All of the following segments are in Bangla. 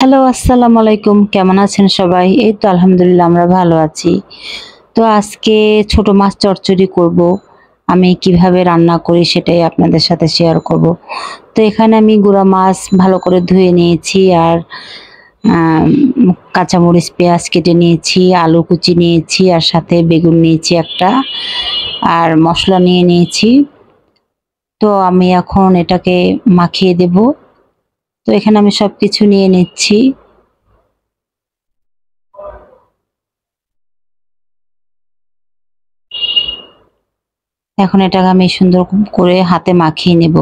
হ্যালো, আসসালামু আলাইকুম। কেমন আছেন সবাই? এই তো আলহামদুলিল্লাহ আমরা ভালো আছি। তো আজকে ছোট মাছ চচ্চড়ি করব। আমি কিভাবে রান্না করি সেটাই আপনাদের সাথে শেয়ার করব। তো এখানে আমি গুঁড়া মাছ ভালো করে ধুয়ে নিয়েছি আর আম কাঁচামরিচ, পেঁয়াজ কেটে নিয়েছি, আলু কুচি নিয়েছি আর সাথে বেগুন নিয়েছি একটা আর মসলা নিয়ে নিয়েছি। তো আমি এখন এটাকে মাখিয়ে দেব। তো এখানে আমি সবকিছু নিয়ে নিচ্ছি। এখন এটাকে আমি সুন্দর করে হাতে মাখিয়ে নেব।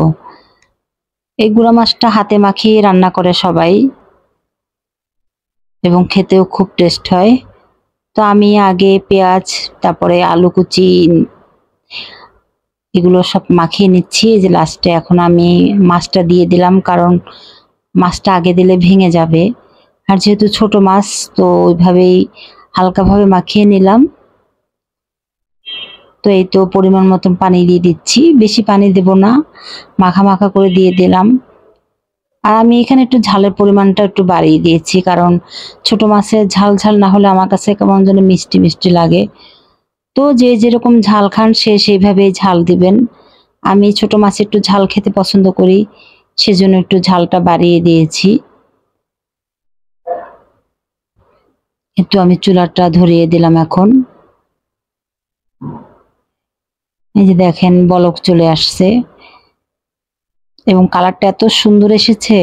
এই গুঁড়া মাছটা হাতে মাখিয়ে রান্না করে সবাই এবং খেতেও খুব টেস্ট হয়। তো আমি আগে পেঁয়াজ, তারপরে আলু কুচি এগুলো সব মাখিয়ে নিচ্ছি। এই যে লাস্টে এখন আমি মাছটা দিয়ে দিলাম, কারণ মাছটা আগে দিলে ভেঙে যাবে। আর যেহেতু ছোট মাছ তো ওইভাবেই হালকাভাবে মাখিয়ে নিলাম। তো এই তো পরিমাণ মতন পানি দিয়ে দিচ্ছি, বেশি পানি দেব না, মাখা মাখা করে দিয়ে দিলাম। আর আমি এখানে একটু ঝালের পরিমাণটা একটু বাড়িয়ে দিয়েছি, কারণ ছোট মাছের ঝাল ঝাল না হলে আমার কাছে কেমন যেন মিষ্টি মিষ্টি লাগে। তো যে যেরকম ঝাল খান সে সেইভাবেই ঝাল দিবেন। আমি ছোট মাছ একটু ঝাল খেতে পছন্দ করি, সেজন্য একটু ঝালটা বাড়িয়ে দিয়েছি। একটু আমি চুলাটা ধরিয়ে দিলাম এখন। এই যে দেখেন বলক চলে আসছে এবং কালারটা এত সুন্দর এসেছে।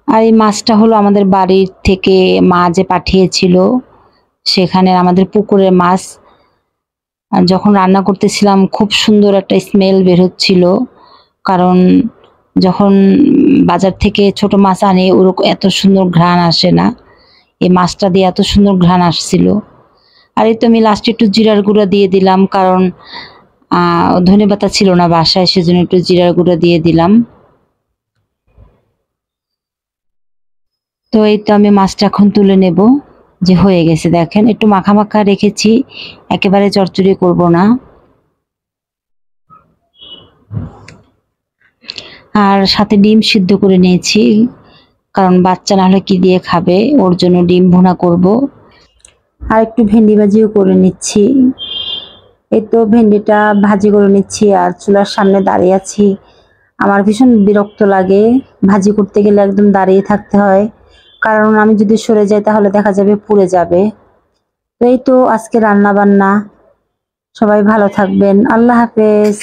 আর এই মাছটা হলো আমাদের বাড়ির থেকে মা যে পাঠিয়েছিল, সেখানে আমাদের পুকুরের মাছ। আর যখন রান্না করতেছিলাম খুব সুন্দর একটা স্মেল বের হচ্ছিল, কারণ যখন বাজার থেকে ছোট মাছ আনে ওরকম এত সুন্দর ঘ্রাণ আসে না। এই মাছটা দিয়ে এত সুন্দর ঘ্রাণ আসছিল। আর এই তো আমি লাস্টে একটু জিরার গুঁড়া দিয়ে দিলাম, কারণ ধনেপাতা ছিল না বাসায়, সেজন্য একটু জিরার গুঁড়া দিয়ে দিলাম। তো এই তো আমি মাছটা এখন তুলে নেব। যে হয়ে গেছে দেখেন, একটু মাখা মাখা রেখেছি, একেবারে চচ্চড়ি করব না। আর সাথে ডিম সিদ্ধ করে নিয়েছি, কারণ বাচ্চা না হলে কি দিয়ে খাবে, ওর জন্য ডিম ভুনা করব। আর একটু ভেন্ডি ভাজিও করে নিচ্ছি। এই তো ভেন্ডিটা ভাজি করে নিচ্ছি আর চুলার সামনে দাঁড়িয়ে আছি। আমার ভীষণ বিরক্ত লাগে, ভাজি করতে গেলে একদম দাঁড়িয়ে থাকতে হয়, কারণ আমি যদি সরে যাই তাহলে দেখা যাবে পুড়ে যাবে। তো এই তো আজকে রান্না বান্না। সবাই ভালো থাকবেন, আল্লাহ হাফেজ।